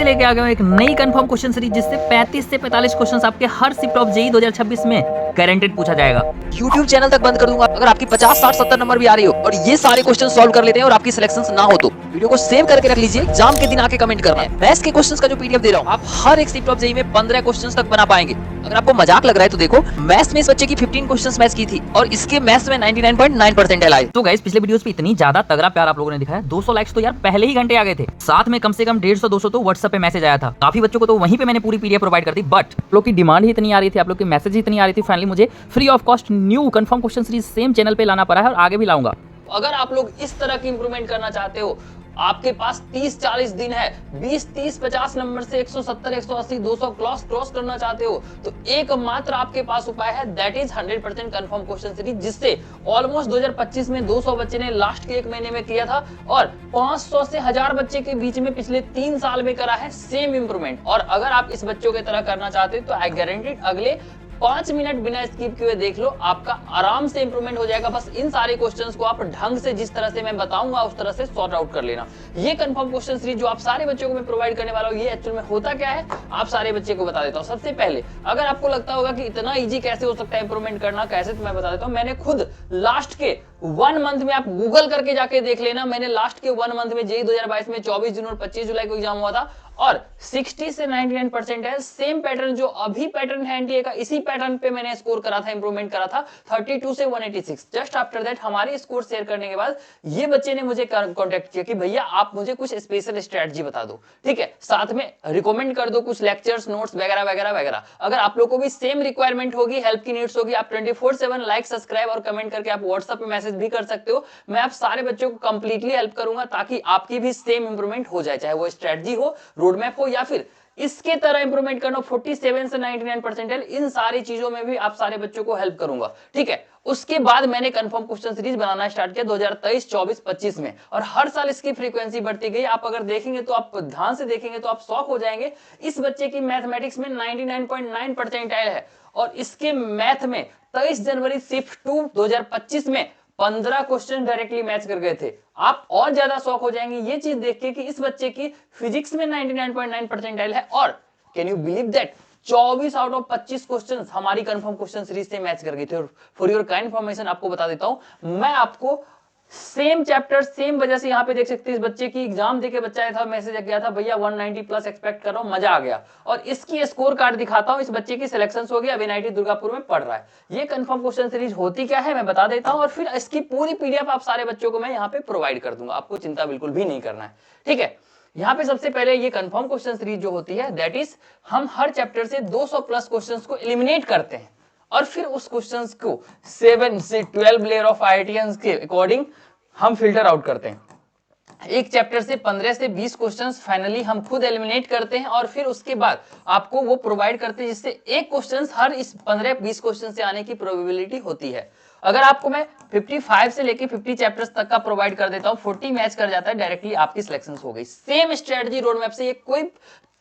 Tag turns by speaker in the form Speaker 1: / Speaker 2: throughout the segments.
Speaker 1: से लेके आ गए एक नई कंफर्म क्वेश्चन सीरीज जिससे 35 से 45 क्वेश्चंस आपके हर शिफ्ट ऑफ जेईई 2026 में गारंटेड पूछा जाएगा।
Speaker 2: YouTube चैनल तक बंद कर दूंगा अगर आपकी 50, 60, 70 नंबर भी आ रही हो और ये सारे क्वेश्चन सॉल्व कर लेते हैं और आपकी सिलेक्शंस ना हो तो वीडियो को सेव करके रख लीजिए। एग्जाम के दिन आके कमेंट करना है। मैथ्स के क्वेश्चंस का जो पीडीएफ दे रहा हूँ आप हर एक शिफ्ट ऑफ जेईई में 15 क्वेश्चंस तक बना पाएंगे। अगर आपको मजाक लग रहा है तो देखो, मैथ्स में इस बच्चे की 15 क्वेश्चंस मैथ्स की थी और इसके मैथ्स में 99.9 परसेंटाइल आए।
Speaker 1: तो गाइस पिछले वीडियोस पे इतनी ज्यादा तगड़ा प्यार आप लोगों ने दिखाया, 200 लाइक्स तो यार पहले ही घंटे आ गए थे। साथ में कम से कम 150-200 तो व्हाट्सएप पे मैसेज आया था। काफी बच्चों को तो वहीं पे मैंने पूरी पीडीएफ प्रोवाइड कर दी, बट आप लोग की डिमांड ही इतनी आ रही थी, आप लोग की मैसेज ही इतनी आ रही थी, फाइनली मुझे free of cost new confirm question series same channel पे लाना पड़ा है और आगे भी लाऊंगा।
Speaker 2: अगर आप लोग इस तरह की इंप्रूवमेंट करना चाहते हो, आपके पास 30-40 दिन है, 20-30-50 नंबर से 170, 180, 200 क्रॉस करना चाहते हो तो एकमात्र आपके पास उपाय है, that is 100% confirm question series, जिससे ऑलमोस्ट 2025 में 200 बच्चे ने लास्ट के एक महीने में किया था और 500 से 1000 बच्चे के बीच में पिछले 3 साल में करा है सेम इंप्रूवमेंट। और अगर आप इस बच्चों की तरह करना चाहते हो तो आई गारंटीड अगले 5 मिनट बिना स्किप किए देख लो, आपका आराम से इंप्रूवमेंट हो जाएगा। बस इन सारे क्वेश्चंस को आप ढंग से, जिस तरह से मैं बताऊंगा उस तरह से सॉर्ट आउट कर लेना। ये कंफर्म क्वेश्चन सीरीज जो आप सारे बच्चों को मैं प्रोवाइड करने वाला हूं, ये एक्चुअल में होता क्या है आप सारे बच्चे को बता देता हूं। सबसे पहले अगर आपको लगता होगा कि इतना इजी कैसे हो सकता है इंप्रूवमेंट करना, कैसे, तो मैं बता देता हूं। मैंने खुद लास्ट के 1 मंथ में, आप गूगल करके जाके देख लेना, मैंने लास्ट के 1 मंथ में जेईई 2022 में 24 जून और 25 जुलाई को एग्जाम हुआ था और 60 से 99% है सेम पैटर्न जो अभी पैटर्न है एनटीए का, इसी पैटर्न पे मैंने स्कोर करा था, इंप्रूवमेंट करा था 32 से 186। जस्ट आफ्टर दैट हमारे स्कोर शेयर करने के बाद ये बच्चे ने मुझे कांटेक्ट किया कि भैया आप मुझे कुछ स्पेशल स्ट्रेटजी बता दो, ठीक है, साथ में रिकमेंड कर दो कुछ लेक्चर्स, नोट्स वगैरह वगैरह वगैरह। अगर आप लोगों को भी सेम रिक्वायरमेंट होगी, हेल्प की नीड्स होगी, आप 24/7 लाइक, सब्सक्राइब और कमेंट करके आप व्हाट्सएप पे मैसेज भी कर सकते हो। मैं आप सारे बच्चों को कंप्लीटली हेल्प करूंगा ताकि आपकी भी सेम इंप्रूवमेंट हो जाए, चाहे वो स्ट्रेटजी हो, रोड मैप हो या फिर इसके तरह इंप्रूवमेंट करना 47 से 99% है। इन सारी चीजों में भी आप सारे बच्चों को हेल्प करूंगा, ठीक है। उसके बाद मैंने कंफर्म क्वेश्चन सीरीज बनाना स्टार्ट किया 2023, 24, 25 में और हर साल इसकी फ्रीक्वेंसी बढ़ती गई। आप अगर देखेंगे तो, आप ध्यान से देखेंगे तो आप शॉक हो जाएंगे। इस बच्चे की मैथमेटिक्स में 99.9 परसेंटाइल है और इसके मैथ में 23 जनवरी शिफ्ट 2 2025 में 15 क्वेश्चन डायरेक्टली मैच कर गए थे। आप और ज्यादा शॉक हो जाएंगे ये चीज देख के कि इस बच्चे की फिजिक्स में 99.9 परसेंटाइल है और can you believe that 24 out of 25 questions हमारी कंफर्म क्वेश्चन सीरीज से मैच कर गए थे। फॉर योर काइंड इन्फॉर्मेशन आपको बता देता हूं, मैं आपको सेम चैप्टर सेम वजह से यहाँ पे देख सकते हैं, इस बच्चे की एग्जाम देके बच्चा आया था, मैसेज गया था भैया 190 प्लस एक्सपेक्ट कर रहा हूँ, मजा आ गया। और इसकी स्कोर कार्ड दिखाता हूँ, इस बच्चे की सिलेक्शन हो गया, अब एनआईटी दुर्गापुर में पढ़ रहा है। ये कंफर्म क्वेश्चन सीरीज होती क्या है मैं बता देता हूँ और फिर इसकी पूरी पीडीएफ आप सारे बच्चों को मैं यहाँ पे प्रोवाइड कर दूंगा, आपको चिंता बिल्कुल भी नहीं करना है, ठीक है। यहाँ पे सबसे पहले ये कंफर्म क्वेश्चन सीरीज जो होती है, दैट इज हम हर चैप्टर से 200 प्लस क्वेश्चंस को एलिमिनेट करते हैं और फिर उस क्वेश्चंस को 7 से 12 लेयर ऑफ आईआईटीएंस के अकॉर्डिंग हम फिल्टर आउट करते हैं। एक चैप्टर से 15 से 20 क्वेश्चंस फाइनली हम खुद एलिमिनेट करते हैं और फिर उसके बाद आपको वो प्रोवाइड करते हैं, जिससे एक क्वेश्चंस हर इस 15-20 क्वेश्चन से आने की प्रोबेबिलिटी होती है। अगर आपको मैं 55 से लेके 50 चैप्टर्स तक का प्रोवाइड कर देता हूं, 40 मैच कर जाता है, डायरेक्टली आपकी सिलेक्शन हो गई। सेम स्ट्रेटजी रोड मैप से, ये कोई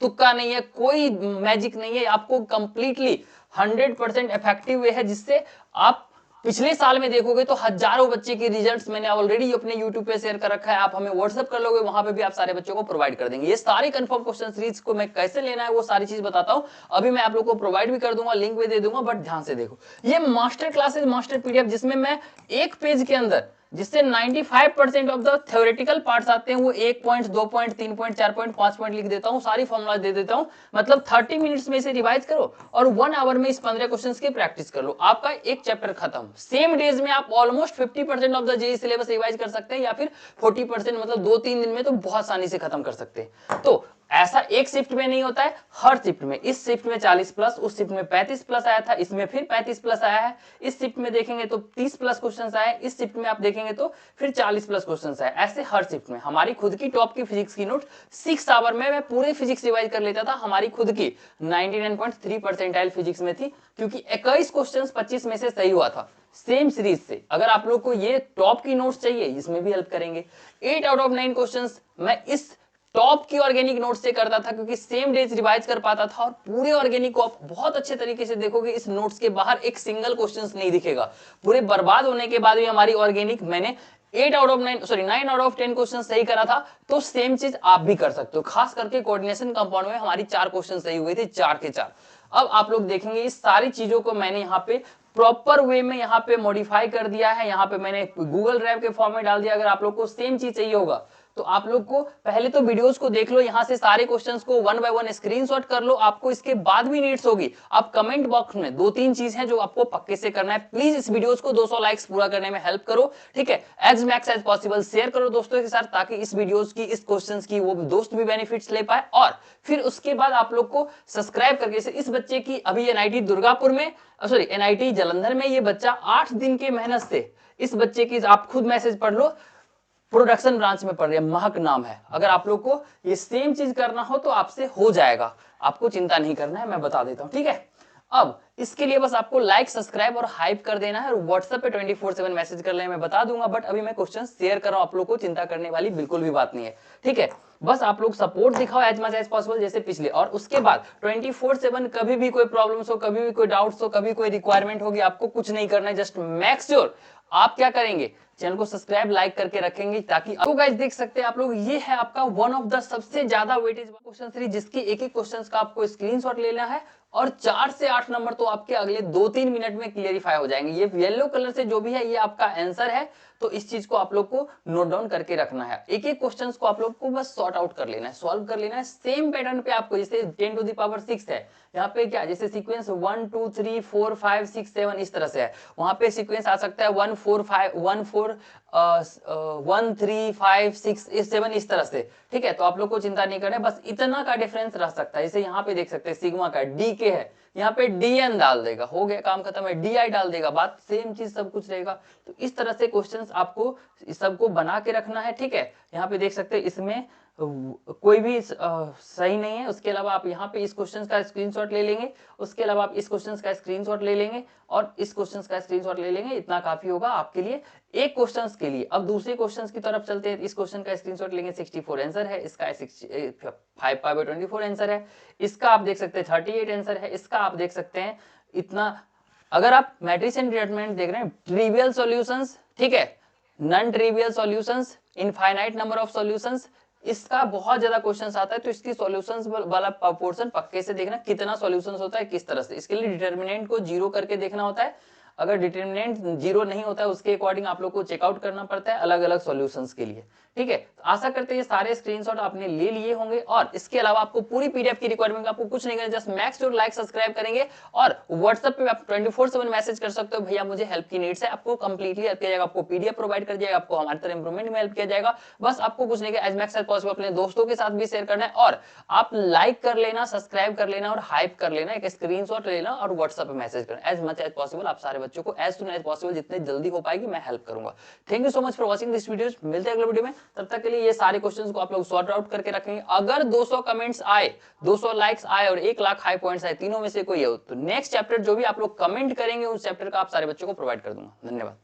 Speaker 2: तुक्का नहीं है, कोई मैजिक नहीं है, आपको कंप्लीटली 100% इफेक्टिव वे है, जिससे आप पिछले साल में देखोगे तो हजारों बच्चे की रिजल्ट्स मैंने ऑलरेडी अपने YouTube पे शेयर कर रखा है, आप हमें व्हाट्सएप कर लोगे, वहां पे भी आप सारे बच्चों को प्रोवाइड कर देंगे। ये सारी कंफर्म क्वेश्चन सीरीज को मैं कैसे लेना है वो सारी चीज बताता हूं, अभी मैं आप लोगों को प्रोवाइड भी कर दूंगा, लिंक भी दे दूंगा, बट ध्यान से देखो। ये मास्टर क्लासेस, मास्टर पीडीएफ, जिसमें मैं एक पेज के अंदर जिससे 95% ऑफ द थ्योरेटिकल पार्ट्स आते हैं वो 1 point, 2 point, 3 point, 4 point, 5 point लिख देता हूं, सारी फॉर्मूला दे देता हूं। मतलब 30 मिनट्स में इसे रिवाइज करो और 1 आवर में इस 15 क्वेश्चंस की प्रैक्टिस कर लो, आपका एक चैप्टर खत्म। सेम डेज में आप almost 50% of the JEE syllabus revise कर सकते हैं या फिर 40%, मतलब 2-3 दिन में तो बहुत आसानी से खत्म कर सकते हैं। तो ऐसा एक शिफ्ट में नहीं होता है, हर शिफ्ट में, इस शिफ्ट में 40 प्लस, उस शिफ्ट में 35 प्लस आया था, इसमें फिर 35 प्लस आया है, इस शिफ्ट में देखेंगे तो 30 प्लस क्वेश्चंस आए, इस शिफ्ट में आप देखेंगे तो फिर 40 प्लस क्वेश्चंस आए। ऐसे हर शिफ्ट में हमारी खुद की टॉप की फिजिक्स की नोट 6 आवर में मैं पूरे फिजिक्स रिवाइज कर लेता था। हमारी खुद की 99.3 परसेंटाइल फिजिक्स में थी, क्योंकि 21 क्वेश्चंस 25 में से सही हुआ था सेम सीरीज से। अगर आप लोग को ये टॉप की नोट्स चाहिए, इसमें भी हेल्प करेंगे। 8 आउट ऑफ 9 क्वेश्चंस मैं इस टॉप की ऑर्गेनिक नोट से करता था, क्योंकि सेम डेज रिवाइज कर पाता था और पूरे ऑर्गेनिक को आप बहुत अच्छे तरीके से देखोगे, इस नोट्स के बाहर एक सिंगल क्वेश्चन नहीं दिखेगा। पूरे बर्बाद होने के बाद भी हमारी ऑर्गेनिक मैंने 9 आउट ऑफ 10 क्वेश्चन सही करा था, तो सेम चीज आप भी कर सकते हो। खास करके कोऑर्डिनेशन कंपाउंड में हमारी 4 क्वेश्चन सही हुए थे, 4 के 4। अब आप लोग देखेंगे इस सारी चीजों को मैंने यहाँ पे प्रॉपर वे में यहाँ पे मॉडिफाई कर दिया है, यहाँ पे मैंने गूगल ड्राइव के फॉर्म में डाल दिया। अगर आप लोग को सेम चीज चाहिए होगा तो आप लोग को पहले तो वीडियोस को देख लो, यहां से सारे क्वेश्चंस को 1 बाय 1 स्क्रीनशॉट कर लो। आपको इसके बाद भी नीड्स होगी, आप कमेंट बॉक्स में 2-3 चीज हैं जो आपको पक्के से करना है। प्लीज इस वीडियोस को 200 लाइक्स पूरा करने में हेल्प करो, ठीक है। As max as possible share करो दोस्तों के साथ, ताकि इस वीडियोस की, इस क्वेश्चंस की वो दोस्त भी बेनिफिट्स ले पाए। और फिर उसके बाद आप लोग को सब्सक्राइब करके, इस बच्चे की अभी एनआईटी दुर्गापुर में, सॉरी एनआईटी जालंधर में ये बच्चा 8 दिन के मेहनत से, इस बच्चे की आप खुद मैसेज पढ़ लो, प्रोडक्शन ब्रांच में पढ़ रही है, महक नाम है। अगर आप लोग को ये सेम चीज करना हो तो आपसे हो जाएगा, आपको चिंता नहीं करना है, मैं बता देता हूं, ठीक है। अब इसके लिए बस आपको लाइक, सब्सक्राइब और हाइप कर देना है, और व्हाट्सएप पे 24/7 मैसेज कर लेना, मैं बता दूंगा। बट अभी मैं क्वेश्चन शेयर कर रहा हूं, आप लोग को चिंता करने वाली बिल्कुल भी बात नहीं है, ठीक है। बस आप लोग सपोर्ट दिखाओ एज मच एज पॉसिबल जैसे पिछले, और उसके बाद 24/7 कभी भी कोई प्रॉब्लम्स हो, कभी भी कोई डाउट्स हो, कभी कोई रिक्वायरमेंट होगी, आपको कुछ नहीं करना है, जस्ट मेक श्योर आप क्या करेंगे, चैनल को सब्सक्राइब लाइक करके रखेंगे, ताकि आपको गाइस देख सकते हैं आप लोग, ये है आपका वन ऑफ द सबसे ज्यादा वेटेज क्वेश्चन सीरीज, जिसकी एक एक क्वेश्चन का आपको स्क्रीनशॉट लेना है, और 4 से 8 नंबर तो आपके अगले 2-3 मिनट में क्लियरिफाई हो जाएंगे। ये येलो कलर से जो भी है ये आपका आंसर है, तो इस चीज को आप लोग को नोट डाउन करके रखना है। एक एक क्वेश्चंस को आप लोग को बस सॉर्ट आउट कर लेना है, सॉल्व कर लेना है सेम पैटर्न पे आपको, जैसे 10⁻6 है, यहाँ पे क्या जैसे सीक्वेंस 1 2 3 4 5 6 7 इस तरह से है, वहां पे सीक्वेंस आ सकता है 1 4 5 1 4 1 3 5 6 7 इस तरह से, ठीक है। तो आप लोग को चिंता नहीं करना है, बस इतना का डिफरेंस रह सकता है। जैसे यहाँ पे देख सकते हैं सिग्मा का डी के है, यहाँ पे DN डाल देगा, हो गया काम खत्म है, DI डाल देगा, बात सेम चीज सब कुछ रहेगा। तो इस तरह से क्वेश्चंस आपको सबको बना के रखना है, ठीक है। यहाँ पे देख सकते हैं इसमें कोई भी सही नहीं है, उसके अलावा आप यहाँ पे इस क्वेश्चन का स्क्रीनशॉट ले लेंगे, उसके अलावा आप इस क्वेश्चन का स्क्रीनशॉट ले लेंगे, और इस क्वेश्चन का स्क्रीनशॉट ले लेंगे, इतना काफी होगा आपके लिए एक क्वेश्चन के लिए। अब दूसरे क्वेश्चन की तरफ चलते हैं, इस क्वेश्चन का स्क्रीनशॉट लेंगे, 64 आंसर है इसका, 5/24 आंसर है इसका, आप देख सकते हैं 38 आंसर है इसका, आप देख सकते हैं इतना। अगर आप मैट्रिक्स एंड डिटरमिनेंट देख रहे हैं, ट्रिवियल सॉल्यूशंस, ठीक है, non trivial solutions, infinite number of solutions, इसका बहुत ज्यादा क्वेश्चंस आता है, तो इसकी सॉल्यूशंस वाला पोर्शन पक्के से देखना, कितना सॉल्यूशंस होता है किस तरह से। इसके लिए डिटरमिनेंट को 0 करके देखना होता है, अगर डिटरमिनेंट 0 नहीं होता है उसके अकॉर्डिंग आप लोग को चेकआउट करना पड़ता है अलग अलग सॉल्यूशंस के लिए, ठीक है। तो आशा करते हैं ये सारे स्क्रीनशॉट आपने ले लिए होंगे, और इसके अलावा आपको पूरी पीडीएफ की रिक्वायरमेंट आपको कुछ नहीं करना, just max sure like subscribe करेंगे, और व्हाट्सएप पे आप 24/7 मैसेज कर सकते हो, भैया मुझे हेल्प की नीड्स है, आपको कंप्लीटली हेल्प किया जाएगा, आपको पीडीएफ प्रोवाइड कर दिया जाएगा, आपको हमारी तरह इंप्रूवमेंट में हेल्प किया जाएगा। बस आपको कुछ नहीं, एज मैक्स एज पॉसिबल अपने दोस्तों के साथ भी शेयर करना है, और आप लाइक कर लेना, सब्सक्राइब कर लेना, और हाइप कर लेना, एक स्क्रीनशॉट लेना, और व्हाट्सएप पे मैसेज करना, एज मच एज पॉसिबल आप सारे बच्चों को एज सुन एज पॉसिबल जितने जल्दी हो पाएगी मैं हेल्प करूंगा। Thank you so much for watching this video, मिलते हैं अगले वीडियो में, तब तक के लिए ये सारे क्वेश्चंस को आप लोग सॉर्ट आउट करके रखेंगे। अगर 200 कमेंट्स आए, 200 लाइक्स आए, और 1 लाख हाई पॉइंट्स आए, तीनों में से कोई हो, तो नेक्स्ट चैप्टर जो भी आप लोग कमेंट करेंगे उस चैप्टर का आप सारे बच्चों को प्रोवाइड कर दूंगा। धन्यवाद।